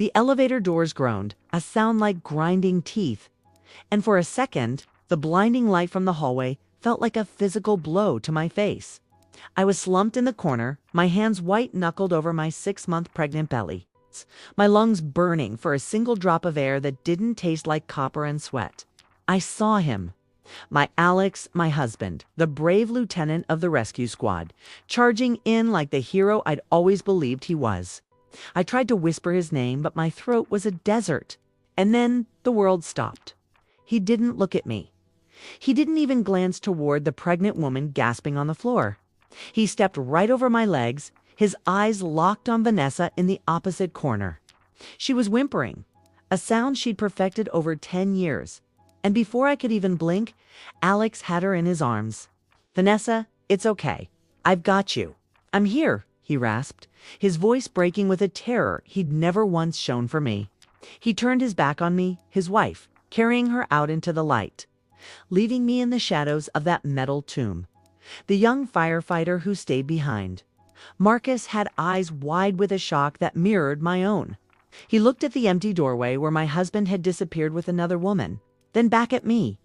The elevator doors groaned, a sound like grinding teeth. And for a second, the blinding light from the hallway felt like a physical blow to my face. I was slumped in the corner, my hands white-knuckled over my 6-month pregnant belly, my lungs burning for a single drop of air that didn't taste like copper and sweat. I saw him. My Alex, my husband, the brave lieutenant of the rescue squad, charging in like the hero I'd always believed he was. I tried to whisper his name, but my throat was a desert. And then the world stopped. He didn't look at me. He didn't even glance toward the pregnant woman gasping on the floor. He stepped right over my legs, his eyes locked on Vanessa in the opposite corner. She was whimpering, a sound she'd perfected over 10 years. And before I could even blink, Alex had her in his arms. "Vanessa, it's okay. I've got you. I'm here," he rasped, his voice breaking with a terror he'd never once shown for me. He turned his back on me, his wife, carrying her out into the light, leaving me in the shadows of that metal tomb. The young firefighter who stayed behind. Marcus had eyes wide with a shock that mirrored my own. He looked at the empty doorway where my husband had disappeared with another woman, then back at me.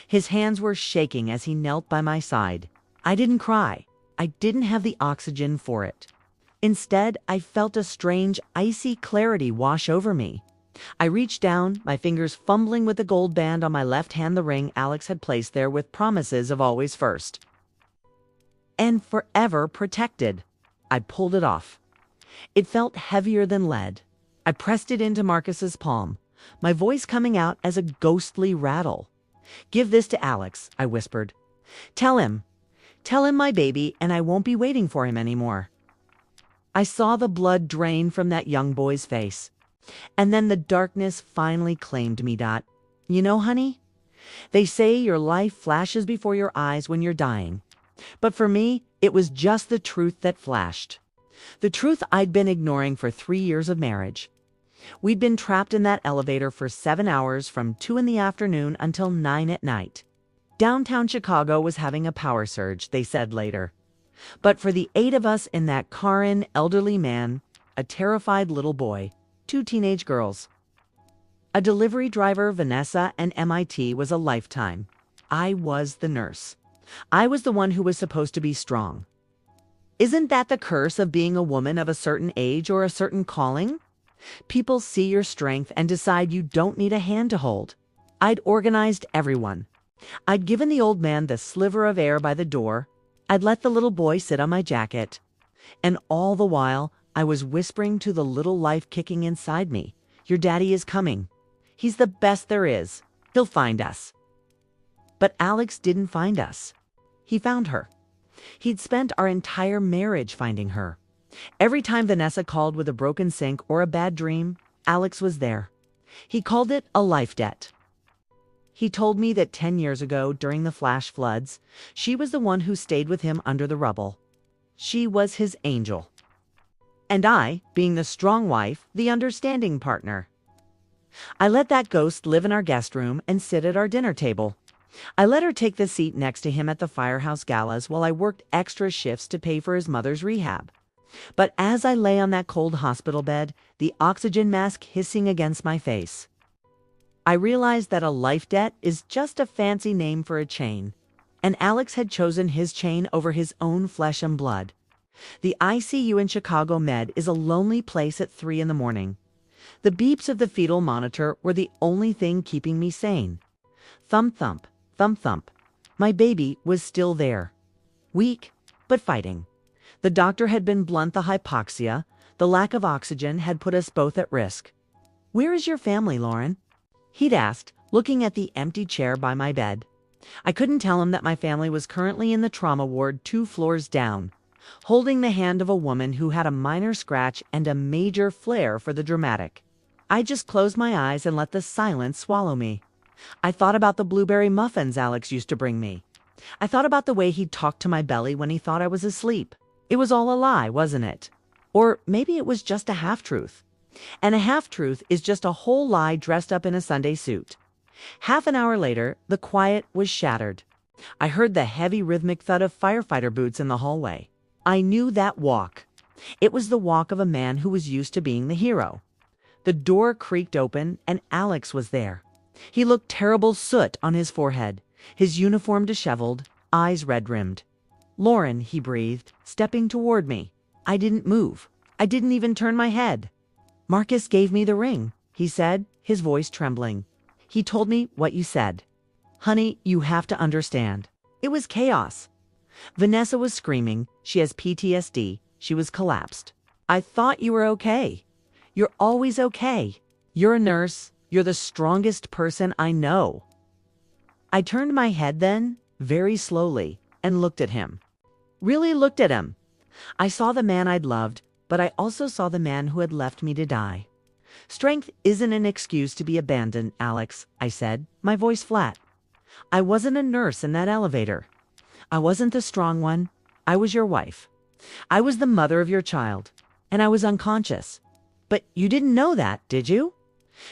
His hands were shaking as he knelt by my side. I didn't cry. I didn't have the oxygen for it. Instead, I felt a strange, icy clarity wash over me. I reached down, my fingers fumbling with the gold band on my left hand, the ring Alex had placed there with promises of always first. And forever protected. I pulled it off. It felt heavier than lead. I pressed it into Marcus's palm, my voice coming out as a ghostly rattle. "Give this to Alex," I whispered. Tell him my baby, and I won't be waiting for him anymore." I saw the blood drain from that young boy's face. And then the darkness finally claimed me, Dot. "You know, honey, they say your life flashes before your eyes when you're dying. But for me, it was just the truth that flashed. The truth I'd been ignoring for 3 years of marriage. We'd been trapped in that elevator for 7 hours from 2 in the afternoon until 9 at night. Downtown Chicago was having a power surge, they said later. But for the 8 of us in that car, an elderly man, a terrified little boy, 2 teenage girls, a delivery driver, Vanessa, and MIT was a lifetime. I was the nurse. I was the one who was supposed to be strong. Isn't that the curse of being a woman of a certain age or a certain calling? People see your strength and decide you don't need a hand to hold. I'd organized everyone. I'd given the old man the sliver of air by the door. I'd let the little boy sit on my jacket. And all the while, I was whispering to the little life kicking inside me, "Your daddy is coming. He's the best there is. He'll find us." But Alex didn't find us. He found her. He'd spent our entire marriage finding her. Every time Vanessa called with a broken sink or a bad dream, Alex was there. He called it a life debt. He told me that 10 years ago, during the flash floods, she was the one who stayed with him under the rubble. She was his angel. And I, being the strong wife, the understanding partner. I let that ghost live in our guest room and sit at our dinner table. I let her take the seat next to him at the firehouse galas while I worked extra shifts to pay for his mother's rehab. But as I lay on that cold hospital bed, the oxygen mask hissing against my face, I realized that a life debt is just a fancy name for a chain, and Alex had chosen his chain over his own flesh and blood. The ICU in Chicago Med is a lonely place at 3 in the morning. The beeps of the fetal monitor were the only thing keeping me sane. Thump thump, thump thump. My baby was still there. Weak, but fighting. The doctor had been blunt. The hypoxia, the lack of oxygen had put us both at risk. "Where is your family, Lauren?" he'd asked, looking at the empty chair by my bed. I couldn't tell him that my family was currently in the trauma ward 2 floors down, holding the hand of a woman who had a minor scratch and a major flair for the dramatic. I just closed my eyes and let the silence swallow me. I thought about the blueberry muffins Alex used to bring me. I thought about the way he'd talk to my belly when he thought I was asleep. It was all a lie, wasn't it? Or maybe it was just a half-truth. And a half-truth is just a whole lie dressed up in a Sunday suit. Half an hour later, the quiet was shattered. I heard the heavy rhythmic thud of firefighter boots in the hallway. I knew that walk. It was the walk of a man who was used to being the hero. The door creaked open and Alex was there. He looked terrible soot on his forehead, his uniform disheveled, eyes red-rimmed. "Lauren," he breathed, stepping toward me. I didn't move. I didn't even turn my head. "Marcus gave me the ring," he said, his voice trembling. "He told me what you said. Honey, you have to understand. It was chaos. Vanessa was screaming. She has PTSD. She was collapsed. I thought you were okay. You're always okay. You're a nurse. You're the strongest person I know." I turned my head then, very slowly, and looked at him. Really looked at him. I saw the man I'd loved, but I also saw the man who had left me to die. "Strength isn't an excuse to be abandoned, Alex," I said, my voice flat. "I wasn't a nurse in that elevator. I wasn't the strong one. I was your wife. I was the mother of your child, and I was unconscious. But you didn't know that, did you?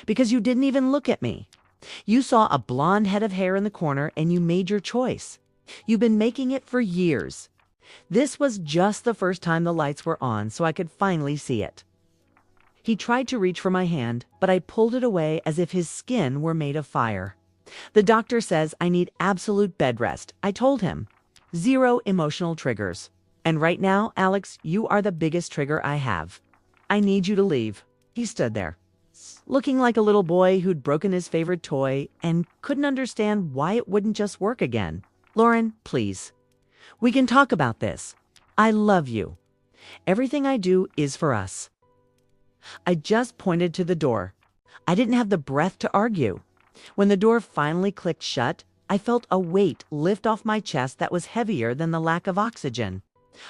Because you didn't even look at me. You saw a blonde head of hair in the corner and you made your choice. You've been making it for years. This was just the first time the lights were on, so I could finally see it." He tried to reach for my hand, but I pulled it away as if his skin were made of fire. "The doctor says I need absolute bed rest," I told him. "Zero emotional triggers. And right now, Alex, you are the biggest trigger I have. I need you to leave." He stood there, looking like a little boy who'd broken his favorite toy and couldn't understand why it wouldn't just work again. "Lauren, please. We can talk about this. I love you. Everything I do is for us." I just pointed to the door. I didn't have the breath to argue. When the door finally clicked shut, I felt a weight lift off my chest that was heavier than the lack of oxygen.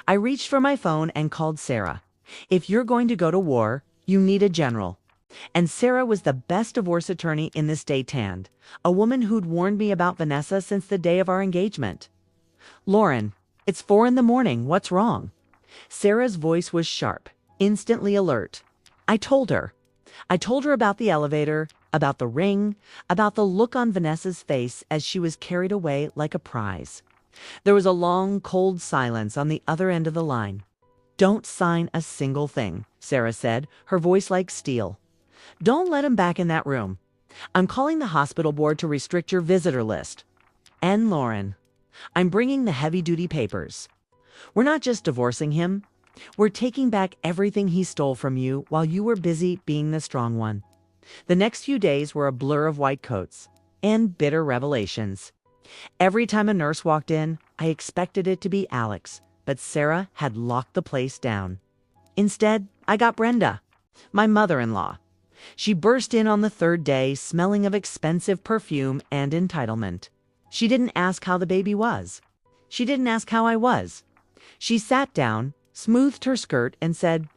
I reached for my phone and called Sarah. If you're going to go to war, you need a general. And Sarah was the best divorce attorney in this state, and a woman who'd warned me about Vanessa since the day of our engagement. "Lauren, it's 4 a.m. What's wrong?" Sarah's voice was sharp, instantly alert. I told her about the elevator, about the ring, about the look on Vanessa's face as she was carried away like a prize. There was a long, cold silence on the other end of the line. "Don't sign a single thing," Sarah said, her voice like steel. "Don't let him back in that room. I'm calling the hospital board to restrict your visitor list. And Lauren, I'm bringing the heavy-duty papers. We're not just divorcing him. We're taking back everything he stole from you while you were busy being the strong one." The next few days were a blur of white coats and bitter revelations. Every time a nurse walked in, I expected it to be Alex, but Sarah had locked the place down. Instead, I got Brenda, my mother-in-law. She burst in on the 3rd day, smelling of expensive perfume and entitlement. She didn't ask how the baby was. She didn't ask how I was. She sat down, smoothed her skirt, and said,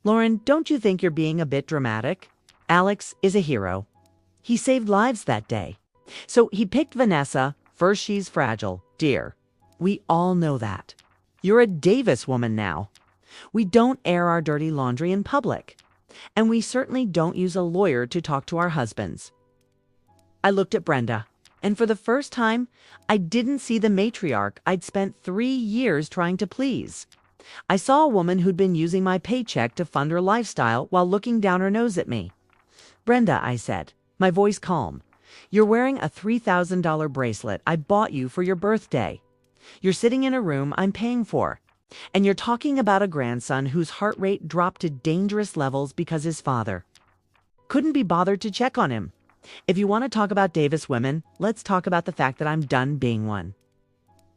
"Lauren, don't you think you're being a bit dramatic? Alex is a hero. He saved lives that day. So he picked Vanessa. First, she's fragile, dear. We all know that. You're a Davis woman now. We don't air our dirty laundry in public. And we certainly don't use a lawyer to talk to our husbands." I looked at Brenda, and for the first time, I didn't see the matriarch I'd spent 3 years trying to please. I saw a woman who'd been using my paycheck to fund her lifestyle while looking down her nose at me. "Brenda," I said, my voice calm, "you're wearing a $3,000 bracelet I bought you for your birthday. You're sitting in a room I'm paying for. And you're talking about a grandson whose heart rate dropped to dangerous levels because his father couldn't be bothered to check on him. If you want to talk about Davis women, let's talk about the fact that I'm done being one."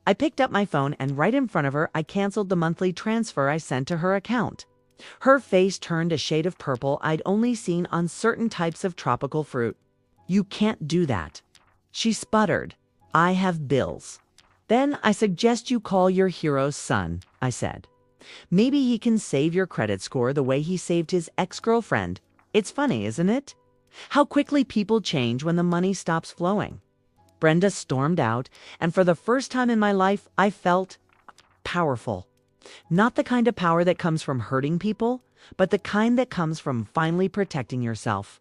I picked up my phone and right in front of her, I canceled the monthly transfer I sent to her account. Her face turned a shade of purple I'd only seen on certain types of tropical fruit. "You can't do that." She sputtered. "I have bills." "Then I suggest you call your hero's son," I said. "Maybe he can save your credit score the way he saved his ex-girlfriend. It's funny, isn't it? How quickly people change when the money stops flowing." Brenda stormed out, and for the first time in my life, I felt powerful. Not the kind of power that comes from hurting people, but the kind that comes from finally protecting yourself.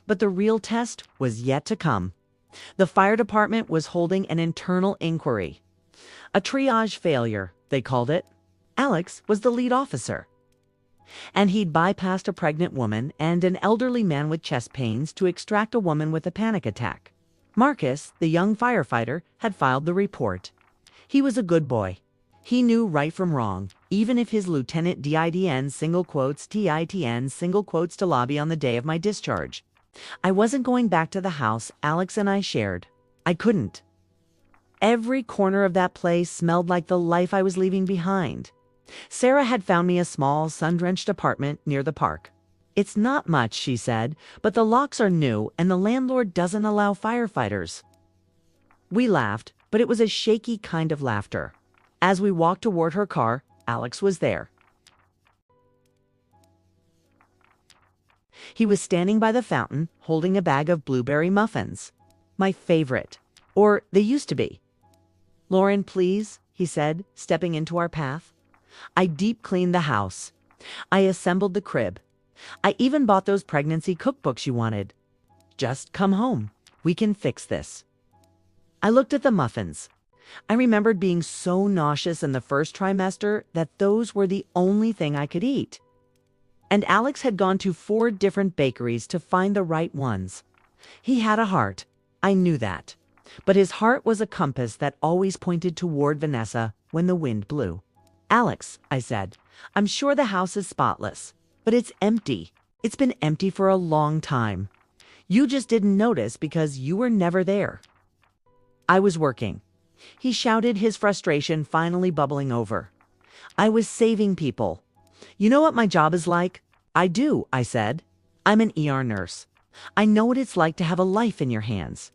But the real test was yet to come. The fire department was holding an internal inquiry. A triage failure, they called it. Alex was the lead officer. And he'd bypassed a pregnant woman and an elderly man with chest pains to extract a woman with a panic attack. Marcus, the young firefighter, had filed the report. He was a good boy. He knew right from wrong, even if his lieutenant DIDN single quotes TITN single quotes to lobby on the day of my discharge. I wasn't going back to the house Alex and I shared. I couldn't. Every corner of that place smelled like the life I was leaving behind. Sarah had found me a small, sun-drenched apartment near the park. It's not much, she said, but the locks are new and the landlord doesn't allow firefighters. We laughed, but it was a shaky kind of laughter. As we walked toward her car, Alex was there. He was standing by the fountain, holding a bag of blueberry muffins. My favorite. Or they used to be. "Lauren, please," he said, stepping into our path. I deep cleaned the house. I assembled the crib. I even bought those pregnancy cookbooks you wanted. Just come home. We can fix this. I looked at the muffins. I remembered being so nauseous in the first trimester that those were the only thing I could eat. And Alex had gone to 4 different bakeries to find the right ones. He had a heart. I knew that. But his heart was a compass that always pointed toward Vanessa when the wind blew. "Alex," I said, "I'm sure the house is spotless, but it's empty. It's been empty for a long time. You just didn't notice because you were never there." I was working. He shouted, his frustration finally bubbling over. I was saving people. "You know what my job is like?" "I do," I said. "I'm an ER nurse. I know what it's like to have a life in your hands.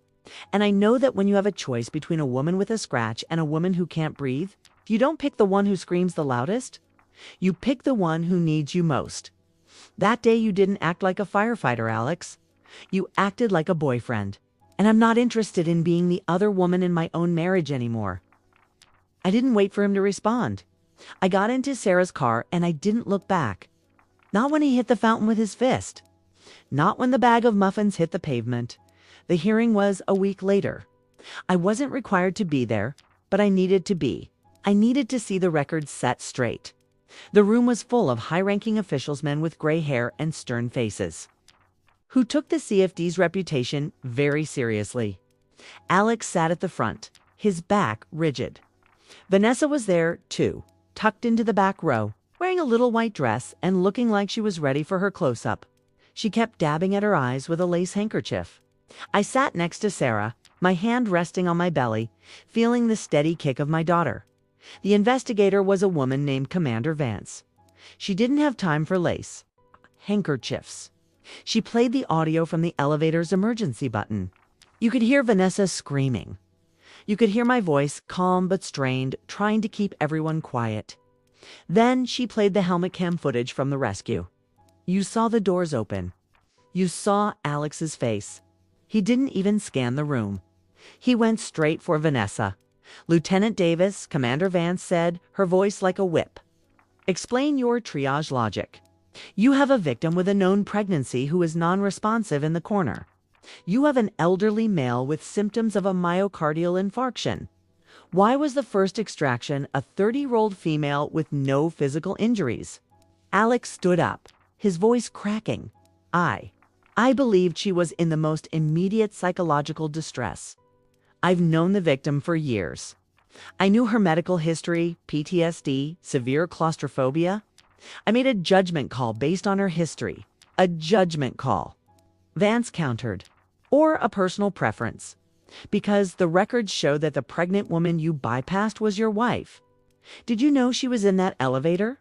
And I know that when you have a choice between a woman with a scratch and a woman who can't breathe, you don't pick the one who screams the loudest. You pick the one who needs you most. That day you didn't act like a firefighter, Alex. You acted like a boyfriend. And I'm not interested in being the other woman in my own marriage anymore." I didn't wait for him to respond. I got into Sarah's car and I didn't look back. Not when he hit the fountain with his fist. Not when the bag of muffins hit the pavement. The hearing was a week later. I wasn't required to be there, but I needed to be. I needed to see the record set straight. The room was full of high-ranking officials, men with gray hair and stern faces, who took the CFD's reputation very seriously. Alex sat at the front, his back rigid. Vanessa was there, too, tucked into the back row, wearing a little white dress and looking like she was ready for her close-up. She kept dabbing at her eyes with a lace handkerchief. I sat next to Sarah, my hand resting on my belly, feeling the steady kick of my daughter. The investigator was a woman named Commander Vance. She didn't have time for lace. Handkerchiefs. She played the audio from the elevator's emergency button. You could hear Vanessa screaming. You could hear my voice, calm but strained, trying to keep everyone quiet. Then she played the helmet cam footage from the rescue. You saw the doors open. You saw Alex's face. He didn't even scan the room. He went straight for Vanessa. "Lieutenant Davis," Commander Vance said, her voice like a whip. "Explain your triage logic. You have a victim with a known pregnancy who is non-responsive in the corner. You have an elderly male with symptoms of a myocardial infarction. Why was the first extraction a 30-year-old female with no physical injuries?" Alex stood up, his voice cracking. I believed she was in the most immediate psychological distress. I've known the victim for years. I knew her medical history, PTSD, severe claustrophobia. I made a judgment call based on her history. A judgment call. Vance countered. Or a personal preference. Because the records show that the pregnant woman you bypassed was your wife. Did you know she was in that elevator?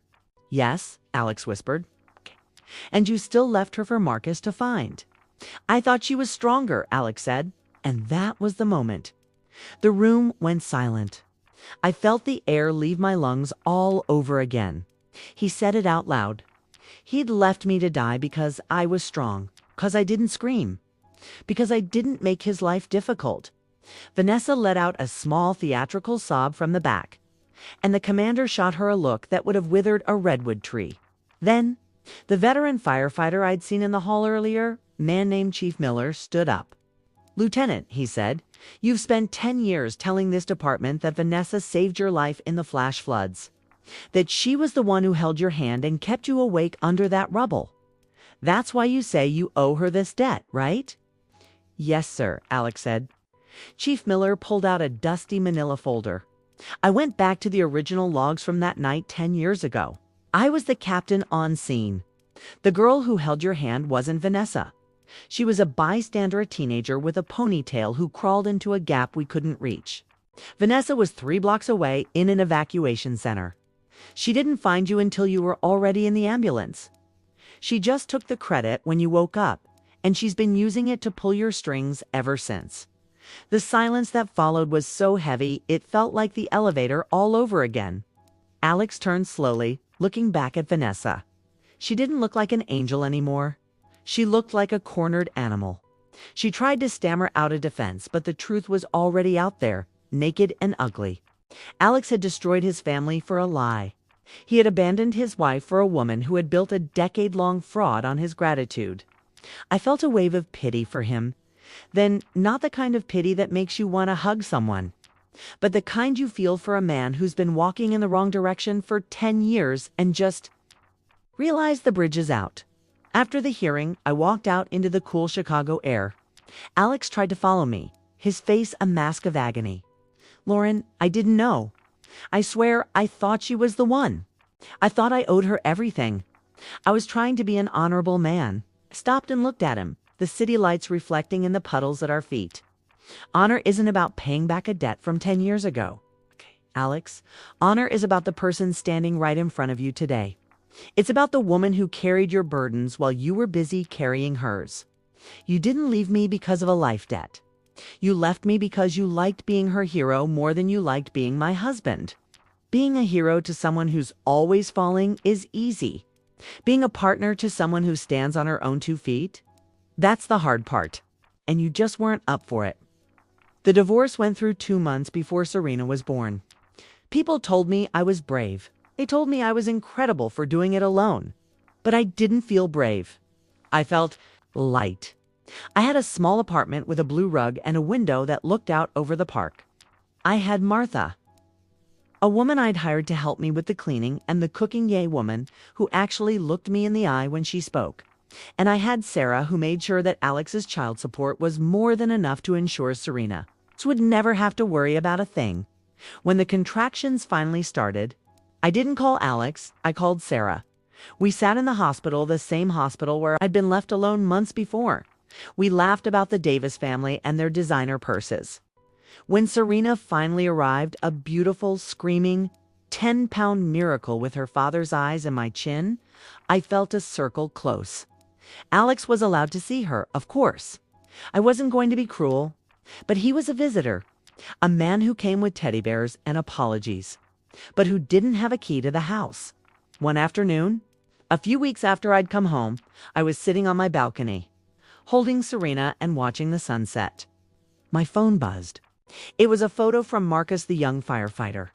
Yes, Alex whispered. Okay. And you still left her for Marcus to find. I thought she was stronger, Alex said. And that was the moment. The room went silent. I felt the air leave my lungs all over again. He said it out loud. He'd left me to die because I was strong, because I didn't scream, because I didn't make his life difficult. Vanessa let out a small theatrical sob from the back, and the commander shot her a look that would have withered a redwood tree. Then, the veteran firefighter I'd seen in the hall earlier, man named Chief Miller, stood up. "Lieutenant," he said, "you've spent 10 years telling this department that Vanessa saved your life in the flash floods. That she was the one who held your hand and kept you awake under that rubble. That's why you say you owe her this debt, right?" "Yes, sir," Alex said. Chief Miller pulled out a dusty manila folder. "I went back to the original logs from that night 10 years ago. I was the captain on scene. The girl who held your hand wasn't Vanessa. She was a bystander, a teenager with a ponytail who crawled into a gap we couldn't reach. Vanessa was 3 blocks away in an evacuation center. She didn't find you until you were already in the ambulance. She just took the credit when you woke up, and she's been using it to pull your strings ever since." The silence that followed was so heavy it felt like the elevator all over again. Alex turned slowly, looking back at Vanessa. She didn't look like an angel anymore. She looked like a cornered animal. She tried to stammer out a defense, but the truth was already out there, naked and ugly. Alex had destroyed his family for a lie. He had abandoned his wife for a woman who had built a decade-long fraud on his gratitude. I felt a wave of pity for him. Then, not the kind of pity that makes you want to hug someone, but the kind you feel for a man who's been walking in the wrong direction for 10 years and just realized the bridge is out. After the hearing, I walked out into the cool Chicago air. Alex tried to follow me, his face a mask of agony. "Lauren, I didn't know. I swear I thought she was the one. I thought I owed her everything. I was trying to be an honorable man." Stopped and looked at him, the city lights reflecting in the puddles at our feet. "Honor isn't about paying back a debt from 10 years ago. Alex, honor is about the person standing right in front of you today. It's about the woman who carried your burdens while you were busy carrying hers. You didn't leave me because of a life debt. You left me because you liked being her hero more than you liked being my husband. Being a hero to someone who's always falling is easy. Being a partner to someone who stands on her own 2 feet, that's the hard part. And you just weren't up for it." The divorce went through 2 months before Serena was born. People told me I was brave. They told me I was incredible for doing it alone. But I didn't feel brave. I felt light. I had a small apartment with a blue rug and a window that looked out over the park. I had Martha, a woman I'd hired to help me with the cleaning, and the cooking woman who actually looked me in the eye when she spoke. And I had Sarah, who made sure that Alex's child support was more than enough to ensure Serena would never have to worry about a thing. When the contractions finally started, I didn't call Alex, I called Sarah. We sat in the hospital, the same hospital where I'd been left alone months before. We laughed about the Davis family and their designer purses. When Serena finally arrived, a beautiful, screaming, 10-pound miracle with her father's eyes and my chin, I felt a circle close. Alex was allowed to see her, of course. I wasn't going to be cruel, but he was a visitor, a man who came with teddy bears and apologies, but who didn't have a key to the house. One afternoon, a few weeks after I'd come home, I was sitting on my balcony, holding Serena and watching the sunset. My phone buzzed. It was a photo from Marcus, the young firefighter.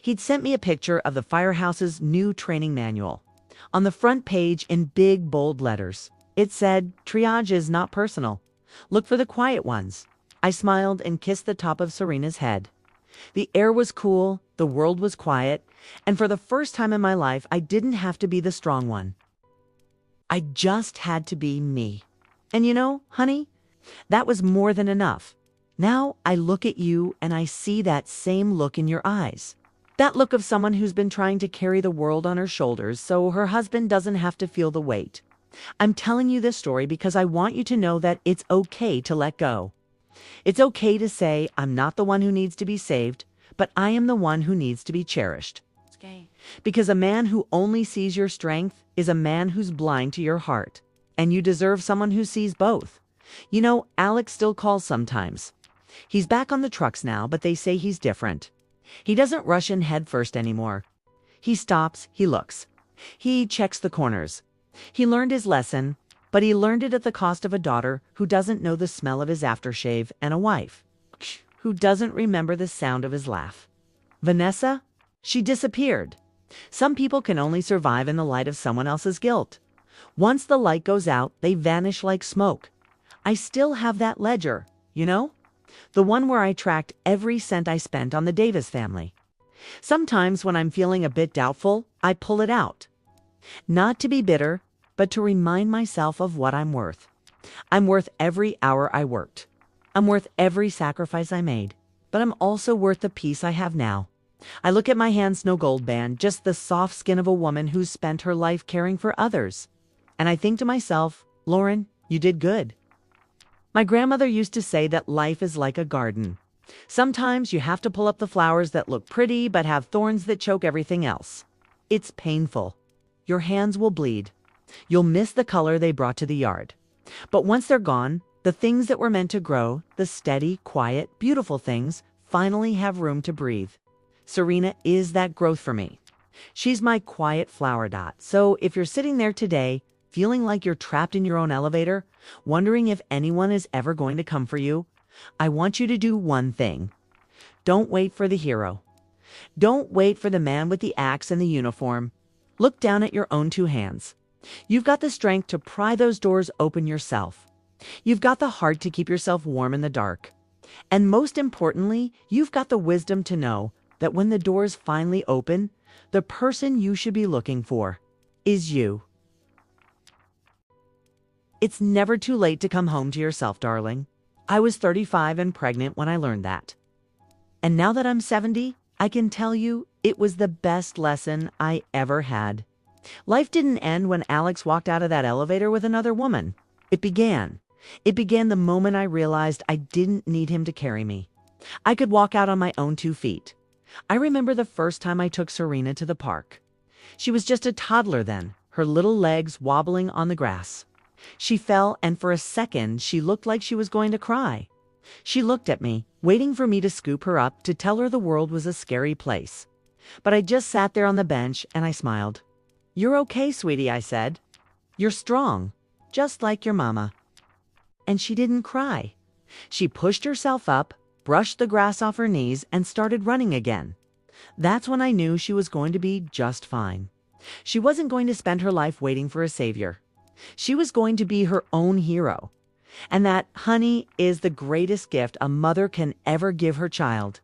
He'd sent me a picture of the firehouse's new training manual. On the front page, in big, bold letters, it said, "Triage is not personal. Look for the quiet ones." I smiled and kissed the top of Serena's head. The air was cool, the world was quiet, and for the first time in my life, I didn't have to be the strong one. I just had to be me. And you know, honey, that was more than enough. Now I look at you and I see that same look in your eyes. That look of someone who's been trying to carry the world on her shoulders so her husband doesn't have to feel the weight. I'm telling you this story because I want you to know that it's okay to let go. It's okay to say, I'm not the one who needs to be saved, but I am the one who needs to be cherished. Okay. Because a man who only sees your strength is a man who's blind to your heart. And you deserve someone who sees both. You know, Alex still calls sometimes. He's back on the trucks now, but they say he's different. He doesn't rush in head first anymore. He stops, he looks. He checks the corners. He learned his lesson, but he learned it at the cost of a daughter who doesn't know the smell of his aftershave and a wife who doesn't remember the sound of his laugh. Vanessa? She disappeared. Some people can only survive in the light of someone else's guilt. Once the light goes out, they vanish like smoke. I still have that ledger, you know? The one where I tracked every cent I spent on the Davis family. Sometimes when I'm feeling a bit doubtful, I pull it out. Not to be bitter, but to remind myself of what I'm worth. I'm worth every hour I worked. I'm worth every sacrifice I made. But I'm also worth the peace I have now. I look at my hands, no gold band, just the soft skin of a woman who's spent her life caring for others. And I think to myself, Lauren, you did good. My grandmother used to say that life is like a garden. Sometimes you have to pull up the flowers that look pretty but have thorns that choke everything else. It's painful. Your hands will bleed. You'll miss the color they brought to the yard. But once they're gone, the things that were meant to grow, the steady, quiet, beautiful things, finally have room to breathe. Serena is that growth for me. She's my quiet flower dot. So if you're sitting there today, feeling like you're trapped in your own elevator, wondering if anyone is ever going to come for you, I want you to do one thing. Don't wait for the hero. Don't wait for the man with the axe and the uniform. Look down at your own two hands. You've got the strength to pry those doors open yourself. You've got the heart to keep yourself warm in the dark. And most importantly, you've got the wisdom to know that when the doors finally open, the person you should be looking for is you. It's never too late to come home to yourself, darling. I was 35 and pregnant when I learned that. And now that I'm 70, I can tell you it was the best lesson I ever had. Life didn't end when Alex walked out of that elevator with another woman. It began. It began the moment I realized I didn't need him to carry me. I could walk out on my own 2 feet. I remember the first time I took Serena to the park. She was just a toddler then, her little legs wobbling on the grass. She fell, and for a second, she looked like she was going to cry. She looked at me, waiting for me to scoop her up to tell her the world was a scary place. But I just sat there on the bench and I smiled. "You're okay, sweetie," I said. "You're strong, just like your mama." And she didn't cry. She pushed herself up, brushed the grass off her knees, and started running again. That's when I knew she was going to be just fine. She wasn't going to spend her life waiting for a savior. She was going to be her own hero. And that, honey, is the greatest gift a mother can ever give her child.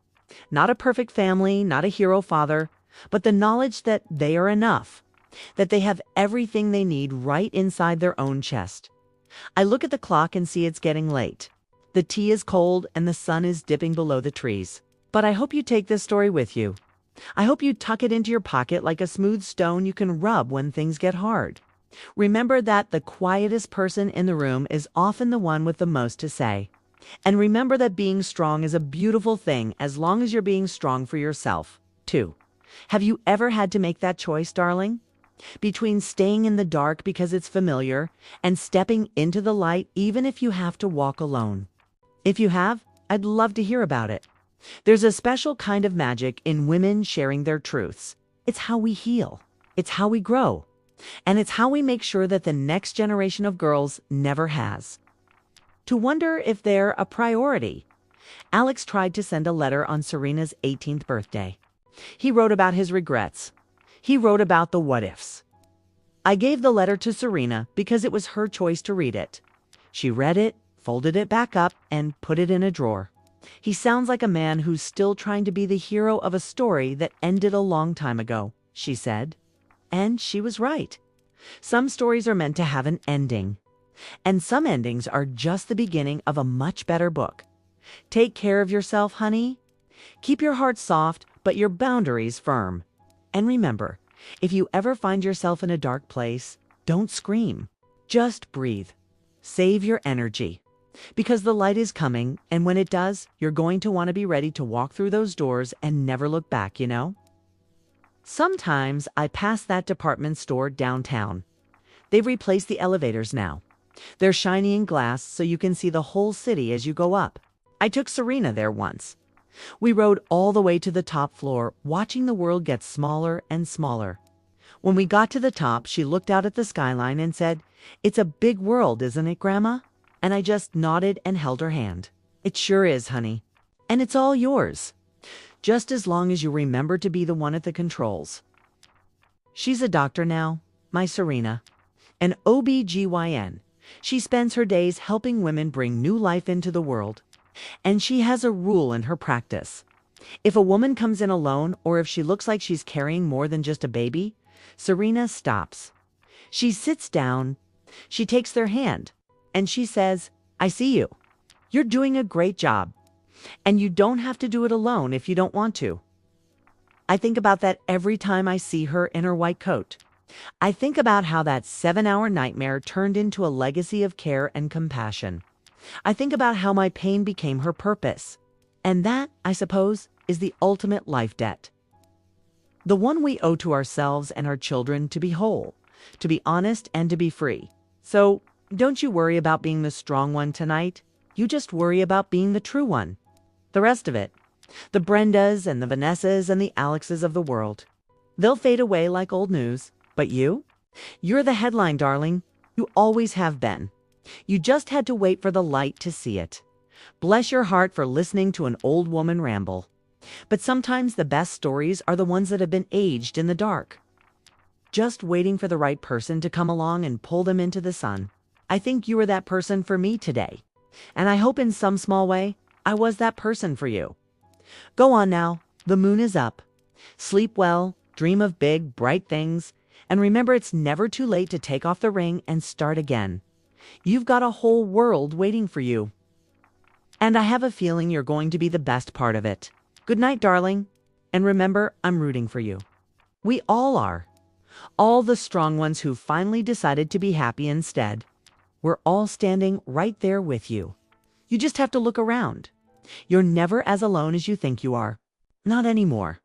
Not a perfect family, not a hero father, but the knowledge that they are enough, that they have everything they need right inside their own chest. I look at the clock and see it's getting late. The tea is cold and the sun is dipping below the trees. But I hope you take this story with you. I hope you tuck it into your pocket like a smooth stone you can rub when things get hard. Remember that the quietest person in the room is often the one with the most to say. And remember that being strong is a beautiful thing as long as you're being strong for yourself, too. Have you ever had to make that choice, darling? Between staying in the dark because it's familiar and stepping into the light even if you have to walk alone? If you have, I'd love to hear about it. There's a special kind of magic in women sharing their truths. It's how we heal. It's how we grow. And it's how we make sure that the next generation of girls never has to wonder if they're a priority. Alex tried to send a letter on Serena's 18th birthday. He wrote about his regrets. He wrote about the what-ifs. I gave the letter to Serena because it was her choice to read it. She read it, folded it back up, and put it in a drawer. He sounds like a man who's still trying to be the hero of a story that ended a long time ago, she said. And she was right. Some stories are meant to have an ending. And some endings are just the beginning of a much better book. Take care of yourself, honey. Keep your heart soft, but your boundaries firm. And remember, if you ever find yourself in a dark place, don't scream. Just breathe. Save your energy. Because the light is coming, and when it does, you're going to want to be ready to walk through those doors and never look back, you know? Sometimes I pass that department store downtown. They've replaced the elevators now. They're shiny in glass so you can see the whole city as you go up. I took Serena there once. We rode all the way to the top floor, watching the world get smaller and smaller. When we got to the top, she looked out at the skyline and said, "It's a big world, isn't it, Grandma?" And I just nodded and held her hand. "It sure is, honey. And it's all yours. Just as long as you remember to be the one at the controls." She's a doctor now, my Serena. An OB-GYN. She spends her days helping women bring new life into the world. And she has a rule in her practice. If a woman comes in alone or if she looks like she's carrying more than just a baby, Serena stops. She sits down, she takes their hand, and she says, I see you. You're doing a great job. And you don't have to do it alone if you don't want to. I think about that every time I see her in her white coat. I think about how that 7-hour nightmare turned into a legacy of care and compassion. I think about how my pain became her purpose. And that, I suppose, is the ultimate life debt. The one we owe to ourselves and our children to be whole, to be honest, and to be free. So, don't you worry about being the strong one tonight. You just worry about being the true one. The rest of it, the Brendas and the Vanessas and the Alexes of the world, they'll fade away like old news. But you? You're the headline, darling. You always have been. You just had to wait for the light to see it. Bless your heart for listening to an old woman ramble. But sometimes the best stories are the ones that have been aged in the dark. Just waiting for the right person to come along and pull them into the sun. I think you were that person for me today. And I hope in some small way, I was that person for you. Go on now. The moon is up. Sleep well, dream of big, bright things, and remember it's never too late to take off the ring and start again. You've got a whole world waiting for you. And I have a feeling you're going to be the best part of it. Good night, darling. And remember, I'm rooting for you. We all are. All the strong ones who finally decided to be happy instead. We're all standing right there with you. You just have to look around. You're never as alone as you think you are. Not anymore.